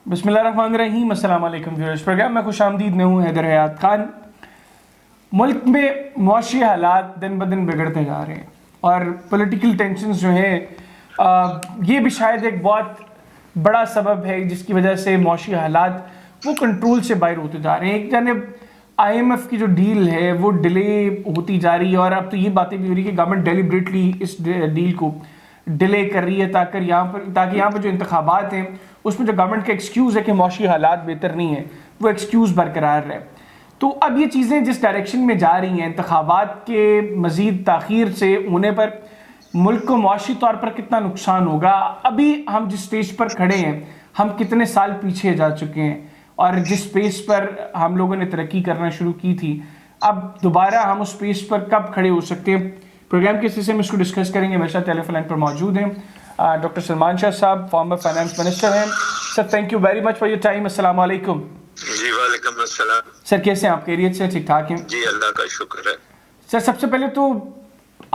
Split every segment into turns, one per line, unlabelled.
بسم اللہ الرحمن الرحیم. السلام علیکم ویورز. پروگرام میں خوش آمدید. میں ہوں حیدر حیات خان. ملک میں معاشی حالات دن بدن بگڑتے جا رہے ہیں اور پولیٹیکل ٹینشنز جو ہیں یہ بھی شاید ایک بہت بڑا سبب ہے جس کی وجہ سے معاشی حالات وہ کنٹرول سے باہر ہوتے جا رہے ہیں. ایک جانب IMF کی جو ڈیل ہے وہ ڈیلے ہوتی جا رہی ہے اور اب تو یہ باتیں بھی ہو رہی ہے کہ گورنمنٹ ڈیلیبریٹلی اس ڈیل کو ڈیلے کر رہی ہے تاکہ یہاں پر جو انتخابات ہیں اس میں جو گورنمنٹ کا ایکسکیوز ہے کہ معاشی حالات بہتر نہیں ہیں وہ ایکسکیوز برقرار رہے. تو اب یہ چیزیں جس ڈائریکشن میں جا رہی ہیں انتخابات کے مزید تاخیر سے ہونے پر ملک کو معاشی طور پر کتنا نقصان ہوگا. ابھی ہم جس سٹیج پر کھڑے ہیں ہم کتنے سال پیچھے جا چکے ہیں اور جس پیس پر ہم لوگوں نے ترقی کرنا شروع کی تھی اب دوبارہ ہم اس پیس پر کب کھڑے ہو سکتے ہیں. پروگرام کے سلسلے میں اس کو ڈسکس کریں گے. میرے ساتھ ٹیلی فون لائن پر موجود ہیں ڈاکٹر سلمان شاہ صاحب, فارمر فائنانس منسٹر ہیں. Sir thank you very much for your time. السلام علیکم.
جی وعلیکم السلام.
سر کیسے ہیں آپ؟ خیریت سے؟ ٹھیک ٹھاک ہیں؟
جی اللہ کا شکر ہے.
سر سب سے پہلے تو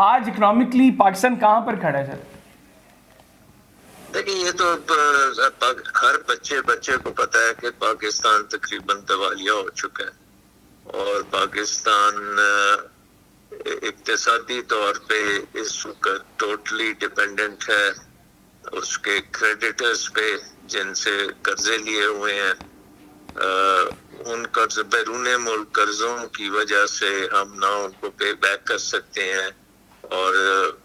آج اکنامکلی پاکستان کہاں پر کھڑا ہے؟ سر
دیکھیں یہ تو ہر بچے کو پتا ہے کہ پاکستان تقریباً دیوالیہ ہو چکا ہے اور پاکستان اقتصادی طور پہ اس وقت ٹوٹلی ڈیپینڈنٹ ہے اس کے کریڈیٹرز پہ جن سے قرضے لیے ہوئے ہیں. ان قرض بیرون ملک قرضوں کی وجہ سے ہم نہ ان کو پے بیک کر سکتے ہیں اور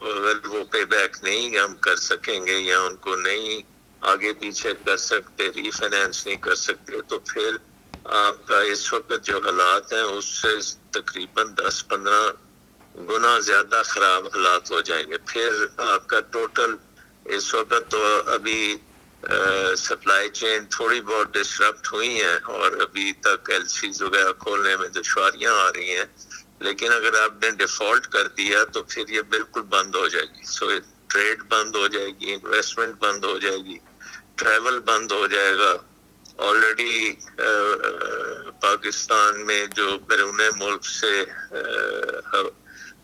اگر وہ پے بیک نہیں ہم کر سکیں گے یا ان کو نہیں آگے پیچھے کر سکتے, ری فائنینس نہیں کر سکتے, تو پھر آپ کا اس وقت جو حالات ہیں اس سے تقریباً 10-15 گنا زیادہ خراب حالات ہو جائیں گے. پھر آپ کا ٹوٹل اس وقت تو ابھی سپلائی چین تھوڑی بہت ڈسرپٹ ہوئی ہیں اور ابھی تک LCs وغیرہ کھولنے میں دشواریاں آ رہی ہیں, لیکن اگر آپ نے ڈیفالٹ کر دیا تو پھر یہ بالکل بند ہو جائے گی. سو ٹریڈ بند ہو جائے گی, انویسٹمنٹ بند ہو جائے گی, ٹریول بند ہو جائے گا. آلریڈی پاکستان میں جو بیرون ملک سے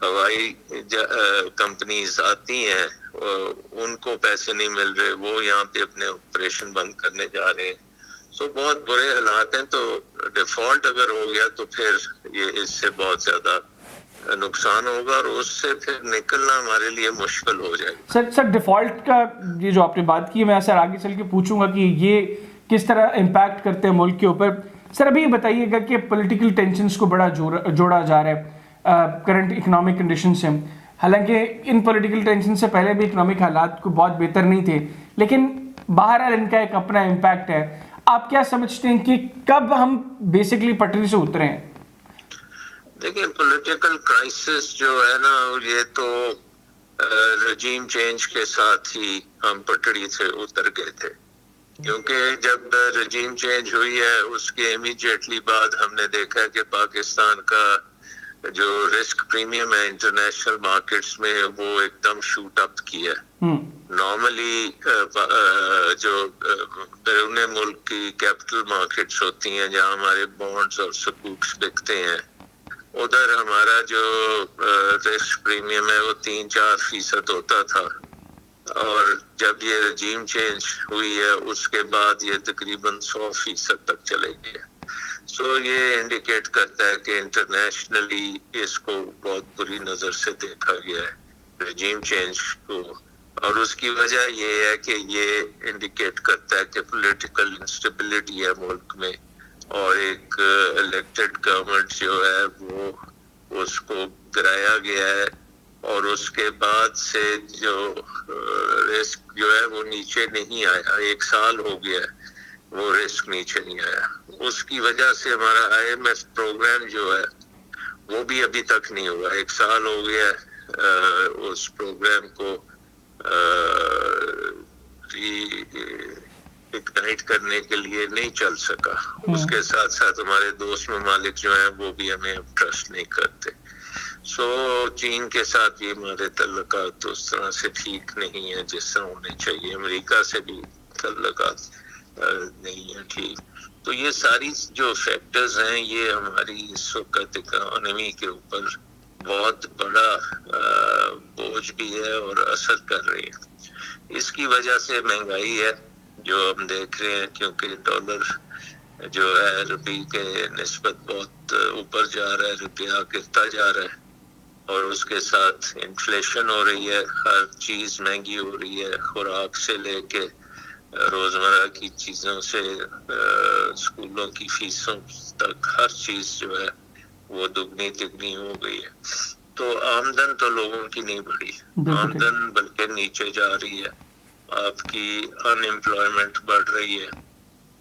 ہوائی کمپنیز آتی ہیں ان کو پیسے نہیں مل رہے, وہ یہاں پہ اپنے آپریشن بند کرنے جا رہے ہیں. سو بہت برے حالات ہیں. تو ڈیفالٹ اگر ہو گیا تو پھر یہ اس سے بہت زیادہ نقصان ہوگا اور اس سے پھر نکلنا ہمارے لیے مشکل ہو جائے گا.
سر ڈیفالٹ کا یہ جو آپ نے بات کی میں سر آگے چل کے پوچھوں گا کہ یہ کس طرح امپیکٹ کرتے ہیں ملک کے اوپر. سر ابھی یہ بتائیے گا کہ پولیٹیکل ٹینشنز کو بڑا جوڑا جا رہا ہے کرنٹ اکنامک کنڈیشن سے. حالانکہ ان پولیٹیکل ٹینشن سے پہلے بھی اکنامک حالات کو بہت بہتر نہیں تھے, لیکن بہرحال ان کا ایک اپنا امپیکٹ ہے. آپ کیا سمجھتے ہیں کہ کب ہم بیسکلی پٹری سے اترے ہیں؟
دیکھیں پولیٹیکل کرائسس جو ہے نا یہ تو رجیم چینج کے ساتھ ہی ہم پٹڑی سے اتر گئے تھے, کیونکہ جب رجیم چینج ہوئی ہے اس کے امیڈیٹلی بعد ہم نے دیکھا کہ پاکستان کا جو رسک پریمیم ہے انٹرنیشنل مارکیٹس میں وہ ایک دم شوٹ اپ کیا ہے. نارملی جو بیرون ملک کی کیپٹل مارکیٹس ہوتی ہیں جہاں ہمارے بانڈز اور سکوکس بکتے ہیں ادھر ہمارا جو رسک پریمیم ہے وہ 3-4% ہوتا تھا, اور جب یہ رجیم چینج ہوئی ہے اس کے بعد یہ تقریباً 100% تک چلے گئے. سو یہ انڈیکیٹ کرتا ہے کہ انٹرنیشنلی اس کو بہت بری نظر سے دیکھا گیا ہے رجیم چینج کو, اور اس کی وجہ یہ ہے کہ یہ انڈیکیٹ کرتا ہے کہ پولیٹیکل انسٹیبلٹی ہے ملک میں اور ایک الیکٹڈ گورنمنٹ جو ہے وہ اس کو گرایا گیا ہے اور اس کے بعد سے جو رسک جو ہے وہ نیچے نہیں آیا. 1 سال ہو گیا ہے وہ رسک نیچے نہیں آیا. اس کی وجہ سے ہمارا IMF پروگرام جو ہے وہ بھی ابھی تک نہیں ہوا. 1 سال ہو گیا اس پروگرام کو اگنائٹ کرنے کے لیے نہیں چل سکا. اس کے ساتھ ساتھ ہمارے دوست ممالک جو ہیں وہ بھی ہمیں ٹرسٹ نہیں کرتے. سو چین کے ساتھ بھی ہمارے تعلقات اس طرح سے ٹھیک نہیں ہیں جس طرح ہونے چاہیے. امریکہ سے بھی تعلقات نہیں ہیں ٹھیک. تو یہ ساری جو فیکٹرز ہیں یہ ہماری اس وقت اکانومی کے اوپر بہت بڑا بوجھ بھی ہے اور اثر کر رہی ہے. اس کی وجہ سے مہنگائی ہے جو ہم دیکھ رہے ہیں، کیونکہ ڈالر جو ہے روپے کے نسبت بہت اوپر جا رہا ہے، روپیہ گرتا جا رہا ہے، اور اس کے ساتھ انفلیشن ہو رہی ہے، ہر چیز مہنگی ہو رہی ہے، خوراک سے لے کے روزمرہ کی چیزوں سے اسکولوں کی فیسوں تک ہر چیز جو ہے وہ دگنی تگنی ہو گئی ہے. تو آمدن تو لوگوں کی نہیں بڑھی، آمدن بلکہ نیچے جا رہی ہے، آپ کی ان امپلائمنٹ بڑھ رہی ہے.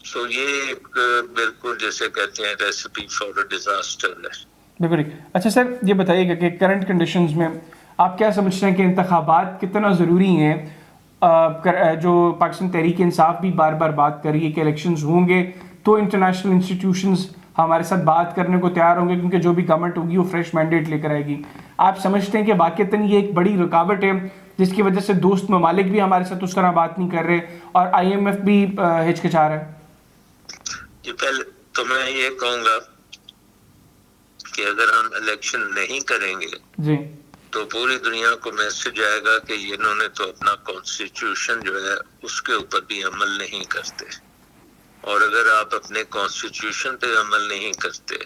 سو یہ ایک بالکل جیسے کہتے ہیں ریسیپی فار اے ڈیزاسٹر ہے.
بالکل. اچھا سر، یہ بتائیے گا کہ کرنٹ کنڈیشنز میں آپ کیا سمجھتے ہیں کہ انتخابات کتنا ضروری ہیں؟ جو پاکستان تحریک انصاف بھی بار بار بات کر رہی ہے کہ الیکشنز ہوں گے تو انٹرنیشنل انسٹیٹیوشنز ہمارے ساتھ بات کرنے کو تیار ہوں گے، کیونکہ جو بھی گورنمنٹ ہوگی وہ فریش مینڈیٹ لے کر آئے گی. آپ سمجھتے ہیں کہ واقعتاً یہ ایک بڑی رکاوٹ ہے جس کی وجہ سے دوست ممالک بھی ہمارے ساتھ اس طرح بات نہیں کر رہے اور آئی ایم ایف بھی ہچکچا رہا ہے؟
یہ پہلے تو میں یہ کہوں گا کہ اگر ہم الیکشن نہیں کریں گے
جی
تو پوری دنیا کو میسج آئے گا کہ انہوں نے تو اپنا کانسٹیٹیوشن جو ہے اس کے اوپر بھی عمل نہیں کرتے. اور اگر آپ اپنے کانسٹیٹیوشن پہ عمل نہیں کرتے،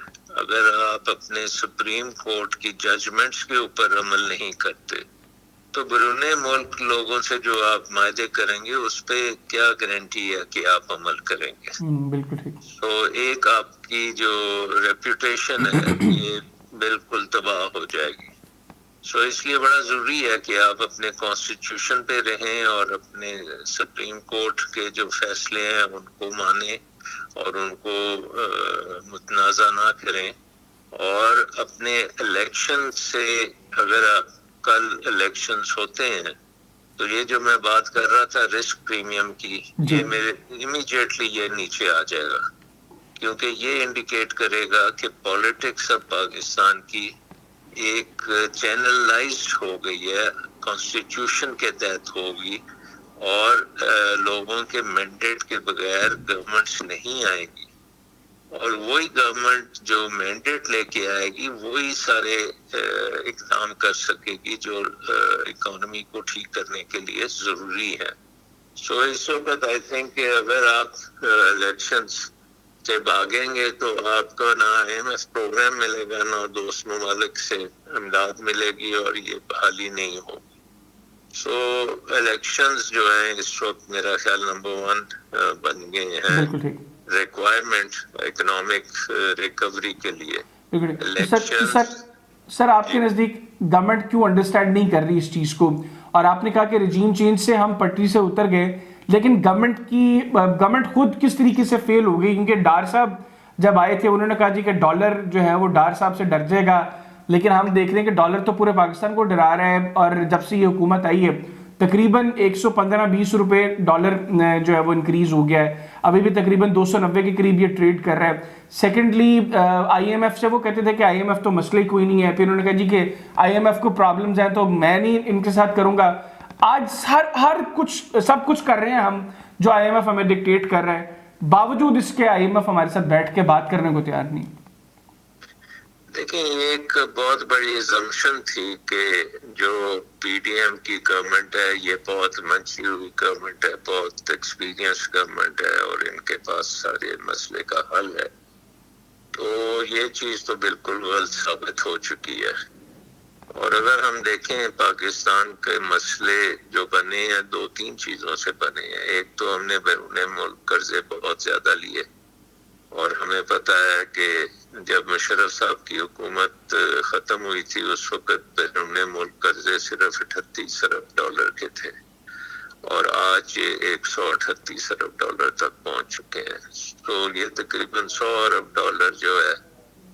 اگر آپ اپنے سپریم کورٹ کی ججمنٹس کے اوپر عمل نہیں کرتے، تو بیرون ملک لوگوں سے جو آپ معاہدے کریں گے اس پہ کیا گارنٹی ہے کہ آپ عمل کریں گے؟
بالکل ٹھیک.
تو ایک آپ کی جو ریپوٹیشن ہے یہ بالکل تباہ ہو جائے گی. سو اس لیے بڑا ضروری ہے کہ آپ اپنے کانسٹیٹیوشن پہ رہیں اور اپنے سپریم کورٹ کے جو فیصلے ہیں ان کو مانیں اور ان کو متنازع نہ کریں. اور اپنے الیکشن سے، اگر آپ کل الیکشنز ہوتے ہیں تو یہ جو میں بات کر رہا تھا رسک پریمیم کی، یہ میرے امیجیٹلی یہ نیچے آ جائے گا، کیونکہ یہ انڈیکیٹ کرے گا کہ پالیٹکس اب پاکستان کی ایک چینلائزڈ ہو گئی ہے، کانسٹیٹیوشن کے تحت ہوگی، اور لوگوں کے مینڈیٹ کے بغیر گورنمنٹس نہیں آئے گی، اور وہی گورنمنٹ جو مینڈیٹ لے کے آئے گی وہی سارے اقدام کر سکے گی جو اکانومی کو ٹھیک کرنے کے لیے ضروری ہے. سو اس وقت آئی تھنک کہ اگر آپ الیکشنز سے بھاگیں گے تو آپ کو نہ آئی ایم ایف پروگرام ملے گا، نہ دوست ممالک سے امداد ملے گی، اور یہ بحالی نہیں ہوگی. سو الیکشنز جو ہیں اس وقت میرا خیال نمبر 1 بن گئے ہیں
بالکل ٹھیک.
ریکوائرمنٹ اکنامک ریکوری کے لیے.
سر آپ کے نزدیک گورنمنٹ کیوں انڈرسٹینڈ نہیں کر رہی اس چیز کو؟ اور آپ نے کہا کہ رجیم چینج سے ہم پٹری سے اتر گئے، لیکن گورنمنٹ خود کس طریقے سے فیل ہو گئی؟ کیونکہ ڈار صاحب جب آئے تھے انہوں نے کہا جی کہ ڈالر جو ہے وہ ڈار صاحب سے ڈر جائے گا، لیکن ہم دیکھ رہے ہیں کہ ڈالر تو پورے پاکستان کو ڈرا رہا ہے، اور جب سے یہ حکومت آئی ہے تقریباً 115-120 روپے ڈالر جو ہے وہ انکریز ہو گیا ہے، ابھی بھی تقریباً 290 کے قریب یہ ٹریڈ کر رہا ہے. سیکنڈلی آئی ایم ایف سے وہ کہتے تھے کہ آئی ایم ایف تو مسئلہ ہی کوئی نہیں ہے، پھر انہوں نے کہا جی کہ آئی ایم ایف کو پرابلمز ہیں تو میں نہیں ان کے ساتھ کروں گا. آج سب کچھ کر رہے ہیں ہم جو آئی ایم ایف ہمیں ڈکٹیٹ کر رہا ہے، باوجود اس کے آئی ایم ایف ہمارے ساتھ بیٹھ کے بات کرنے کو تیار نہیں.
دیکھیں یہ ایک بہت بڑی assumption تھی کہ جو پی ڈی ایم کی گورنمنٹ ہے یہ بہت منچی ہوئی گورنمنٹ ہے، بہت ایکسپیرینس گورنمنٹ ہے، اور ان کے پاس سارے مسئلے کا حل ہے. تو یہ چیز تو بالکل غلط ثابت ہو چکی ہے. اور اگر ہم دیکھیں پاکستان کے مسئلے جو بنے ہیں 2-3 چیزوں سے بنے ہیں. ایک تو ہم نے بیرون ملک قرضے بہت زیادہ لیے، اور ہمیں پتہ ہے کہ جب مشرف صاحب کی حکومت ختم ہوئی تھی اس وقت بیرون ملک قرضے صرف 38 ارب ڈالر کے تھے، اور آج یہ 138 ارب ڈالر تک پہنچ چکے ہیں. تو یہ تقریباً 100 ارب ڈالر جو ہے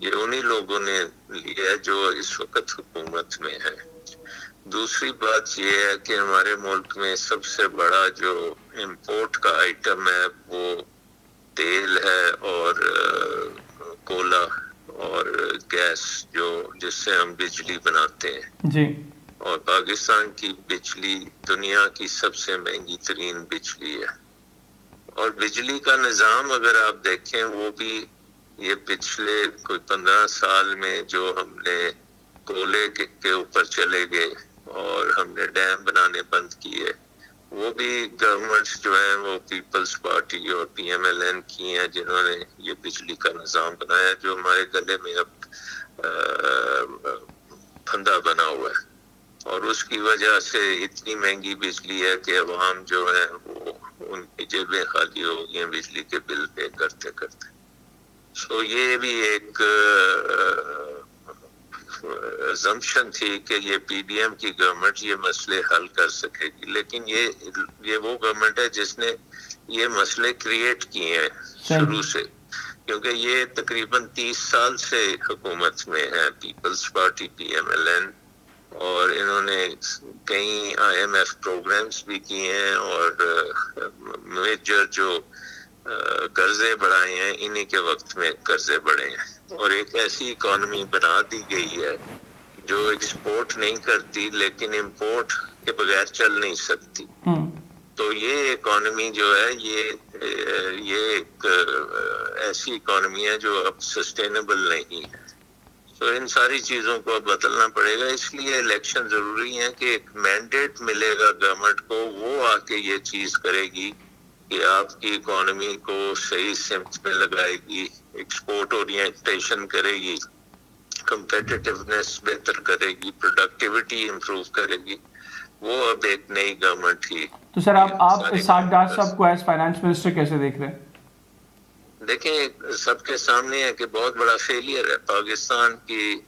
یہ انہی لوگوں نے لیا ہے جو اس وقت حکومت میں ہے. دوسری بات یہ ہے کہ ہمارے ملک میں سب سے بڑا جو امپورٹ کا آئٹم ہے وہ تیل ہے، اور کولا اور گیس جس سے ہم بجلی بناتے ہیں.
جی.
اور پاکستان کی بجلی دنیا کی سب سے مہنگی ترین بجلی ہے. اور بجلی کا نظام اگر آپ دیکھیں وہ بھی یہ پچھلے کوئی 15 سال میں جو ہم نے کولے کے اوپر چلے گئے اور ہم نے ڈیم بنانے بند کیے، وہ بھی گورنمنٹس جو ہیں وہ پیپلز پارٹی اور پی ایم ایل این کی ہیں جنہوں نے یہ بجلی کا نظام بنایا جو ہمارے گلے میں اب پھندا بنا ہوا ہے، اور اس کی وجہ سے اتنی مہنگی بجلی ہے کہ عوام جو ہے وہ ان کی جیبیں خالی ہو گئی ہیں بجلی کے بل پے کرتے کرتے. سو یہ بھی ایک assumption تھی کہ یہ پی ڈی ایم کی گورنمنٹ یہ مسئلے حل کر سکے گی، لیکن یہ وہ گورنمنٹ ہے جس نے یہ مسئلے کریٹ کیے ہیں شروع سے، کیونکہ یہ تقریباً 30 سال سے حکومت میں ہے Peoples Party P M L N, اور انہوں نے کئی آئی ایم ایف پروگرامز بھی کیے ہیں، اور میجر جو قرضے بڑھائے ہیں انہی کے وقت میں قرضے بڑھے ہیں، اور ایک ایسی اکانومی بنا دی گئی ہے جو ایکسپورٹ نہیں کرتی لیکن امپورٹ کے بغیر چل نہیں سکتی. تو یہ اکانومی جو ہے یہ ایک ایسی اکانومی ہے جو اب سسٹینیبل نہیں ہے. تو ان ساری چیزوں کو اب بدلنا پڑے گا، اس لیے الیکشن ضروری ہے کہ ایک مینڈیٹ ملے گا گورنمنٹ کو، وہ آ کے یہ چیز کرے گی کہ آپ کی اکانومی کو صحیح سمت میں لگائے گی، ایکسپورٹ اورینٹیشن کرے گی، کمپیٹیٹیونیس بہتر کرے گی، پروڈکٹیوٹی امپروو کرے گی. وہ اب ایک نئی گورنمنٹ ہی.
تو سر آپ اسحاق ڈار صاحب کو ایز فائنانس منسٹر کیسے دیکھ رہے ہیں؟
دیکھیں سب کے سامنے ہے کہ بہت بڑا فیلئر ہے پاکستان کی.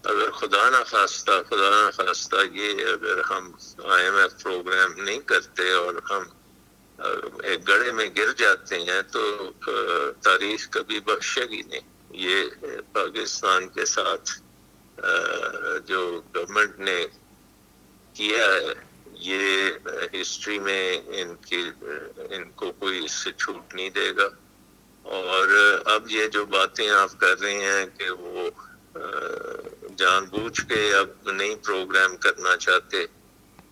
اگر خدا نخواستہ یہ اگر ہم آئی ایم ایف پروگرام نہیں کرتے اور ہم ایک گڑھے میں گر جاتے ہیں تو تاریخ کبھی بخشے گی نہیں. یہ پاکستان کے ساتھ جو گورنمنٹ نے کیا ہے یہ ہسٹری میں ان کو کوئی اس سے چھوٹ نہیں دے گا. اور اب یہ جو باتیں آپ کر رہے ہیں کہ وہ جان بوجھ کے اب نئی پروگرام کرنا چاہتے،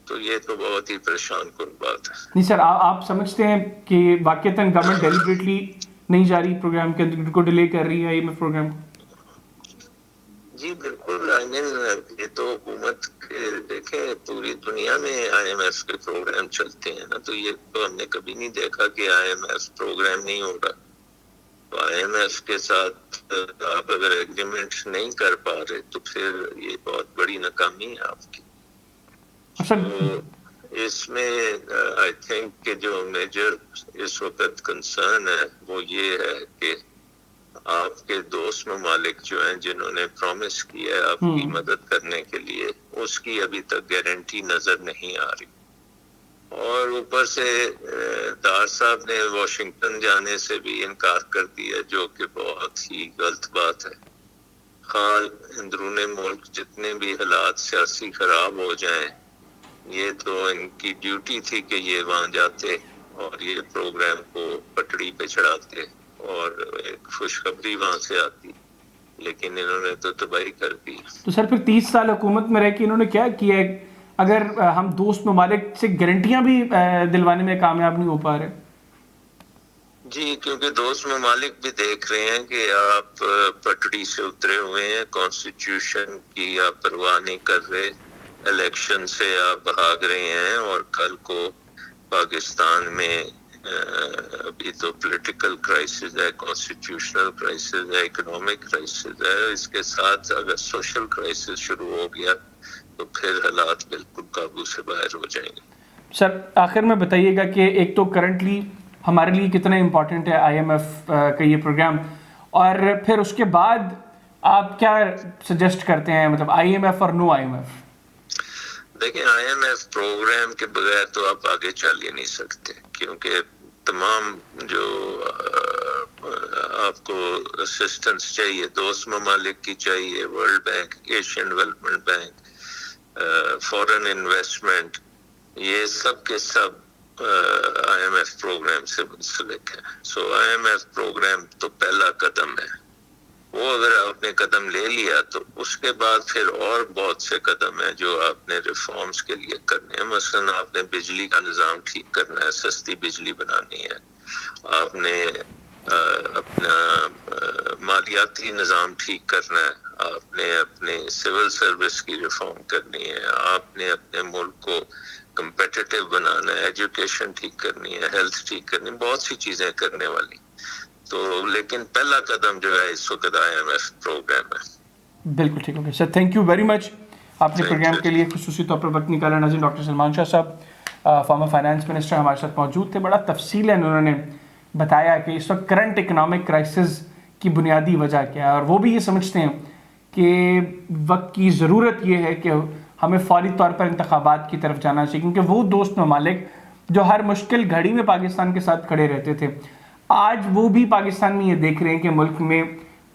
تو یہ تو بہت ہی پریشان کن بات ہے.
نہیں سر، آپ سمجھتے ہیں کہ واقعتاً گورنمنٹ ڈیلیبریٹلی نہیں جا رہی پروگرام کے اندر کو ڈیلے کر رہی ہے آئی ایم ایف پروگرام کو؟
جی بالکل. یہ تو حکومت کے دیکھیں پوری دنیا میں آئی ایم ایف کے پروگرام چلتے ہیں نا، تو یہ تو ہم نے کبھی نہیں دیکھا کہ آئی ایم ایف پروگرام نہیں ہوگا. تو آئی ایم ایف کے ساتھ آپ اگر ایگریمنٹ نہیں کر پا رہے تو پھر یہ بہت بڑی ناکامی ہے آپ کی. تو اس میں آئی تھنک کہ جو میجر اس وقت کنسرن ہے وہ یہ ہے کہ آپ کے دوست ممالک جو ہیں جنہوں نے پرومس کیا ہے آپ کی مدد کرنے کے لیے، اس کی ابھی تک گارنٹی نظر نہیں آ رہی. اور اوپر سے ڈار صاحب نے واشنگٹن جانے سے بھی انکار کر دیا، جو کہ بہت ہی غلط بات ہے. خال اندرون ملک جتنے بھی حالات سیاسی خراب ہو جائیں، یہ تو ان کی ڈیوٹی تھی کہ یہ وہاں جاتے اور یہ پروگرام کو پٹڑی پہ چڑھاتے اور ایک خوشخبری وہاں سے آتی، لیکن انہوں نے تو تباہی کر دی.
تو سر پھر 30 سال حکومت میں رہ کے انہوں نے کیا کیا ہے اگر ہم دوست ممالک سے گارنٹیاں بھی دلوانے میں کامیاب نہیں ہو پا رہے؟
جی کیونکہ دوست ممالک بھی دیکھ رہے ہیں کہ آپ پٹڑی سے اترے ہوئے ہیں، کانسٹیٹیوشن کی آپ پرواہ نہیں کر رہے، الیکشن سے آپ بھاگ رہے ہیں، اور کل کو پاکستان میں ابھی تو پولیٹیکل کرائسس ہے، کانسٹیٹیوشنل کرائسس ہے، اکنامک کرائسس ہے، اس کے ساتھ اگر سوشل کرائسس شروع ہو گیا تو پھر حالات بالکل قابو سے باہر ہو جائیں گے.
سر آخر میں بتائیے گا کہ ایک تو کرنٹلی ہمارے لیے کتنا امپورٹنٹ ہے آئی ایم ایف کا یہ پروگرام، اور پھر اس کے بعد آپ کیا سجیسٹ کرتے ہیں، مطلب آئی ایم ایف اور نو آئی ایم ایف؟
دیکھیں آئی ایم ایف پروگرام کے بغیر تو آپ آگے چل ہی نہیں سکتے، کیونکہ تمام جو آپ کو اسسٹنس چاہیے دوست ممالک کی چاہیے، world bank, Asian development bank, فورن انویسٹمنٹ، یہ سب کے سب آئی ایم ایف پروگرام سے منسلک ہے. سو آئی ایم ایف پروگرام تو پہلا قدم ہے، وہ اگر آپ نے قدم لے لیا تو اس کے بعد پھر اور بہت سے قدم ہیں جو آپ نے ریفارمز کے لیے کرنے ہیں. مثلا آپ نے بجلی کا نظام ٹھیک کرنا ہے، سستی بجلی بنانی ہے، آپ نے اپنا مالیاتی نظام ٹھیک کرنا ہے، آپ نے اپنے سول سروس کی ریفارم کرنی ہے، آپ نے اپنے ملک کو کمپیٹیٹو بنانا ہے، ایجوکیشن ٹھیک کرنی ہے، ہیلتھ ٹھیک کرنی ہے، بہت سی چیزیں کرنے والی. تو لیکن پہلا قدم جو ہے اس وقت IMF پروگرام ہے.
بالکل ٹھیک ہو گیا سر، تھینک یو ویری مچ. آپ نے
Thank
پروگرام
you.
کے لیے خصوصی طور پر وقت نکالا. ناظرین، ڈاکٹر سلمان شاہ صاحب فارمر فائنانس منسٹر ہمارے ساتھ موجود تھے. بڑا تفصیل انہوں نے بتایا کہ اس وقت کرنٹ اکنامک کرائسس کی بنیادی وجہ کیا ہے، اور وہ بھی یہ سمجھتے ہیں کہ وقت کی ضرورت یہ ہے کہ ہمیں فوری طور پر انتخابات کی طرف جانا چاہیے، کیونکہ وہ دوست ممالک جو ہر مشکل گھڑی میں پاکستان کے ساتھ کھڑے رہتے تھے، آج وہ بھی پاکستان میں یہ دیکھ رہے ہیں کہ ملک میں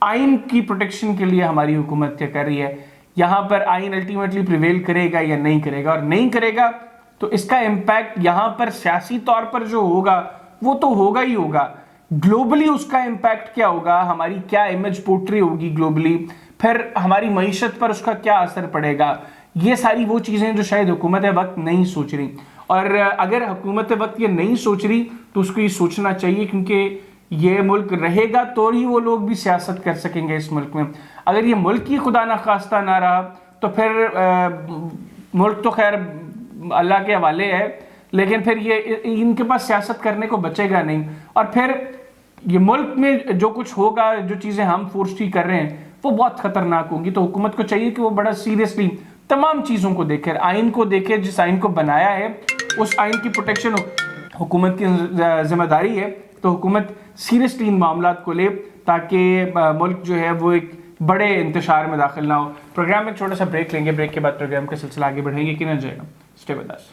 آئین کی پروٹیکشن کے لیے ہماری حکومت کیا کر رہی ہے. یہاں پر آئین الٹیمیٹلی پریویل کرے گا یا نہیں کرے گا، اور نہیں کرے گا تو اس کا امپیکٹ یہاں پر سیاسی طور پر جو ہوگا وہ تو ہوگا ہی ہوگا، گلوبلی اس کا امپیکٹ کیا ہوگا، ہماری کیا امیج پورٹری ہوگی گلوبلی، پھر ہماری معیشت پر اس کا کیا اثر پڑے گا. یہ ساری وہ چیزیں جو شاید حکومت وقت نہیں سوچ رہی، اور اگر حکومت وقت یہ نہیں سوچ رہی تو اس کو یہ سوچنا چاہیے، کیونکہ یہ ملک رہے گا تو ہی وہ لوگ بھی سیاست کر سکیں گے اس ملک میں. اگر یہ ملک ہی خدا نخواستہ نہ رہا تو پھر ملک تو خیر اللہ کے حوالے ہے، لیکن پھر یہ ان کے پاس سیاست کرنے کو بچے گا نہیں، اور پھر یہ ملک میں جو کچھ ہوگا، جو چیزیں ہم فورسٹی کر رہے ہیں وہ بہت خطرناک ہوں گی. تو حکومت کو چاہیے کہ وہ بڑا سیریسلی تمام چیزوں کو دیکھے، آئین کو دیکھے، جس آئین کو بنایا ہے اس آئین کی پروٹیکشن حکومت کی ذمہ داری ہے. تو حکومت سیریسلی ان معاملات کو لے تاکہ ملک جو ہے وہ ایک بڑے انتشار میں داخل نہ ہو. پروگرام میں چھوٹا سا بریک لیں گے، بریک کے بعد پروگرام کا سلسلہ آگے بڑھیں گے کہ نہ جائے گا. Stay with us.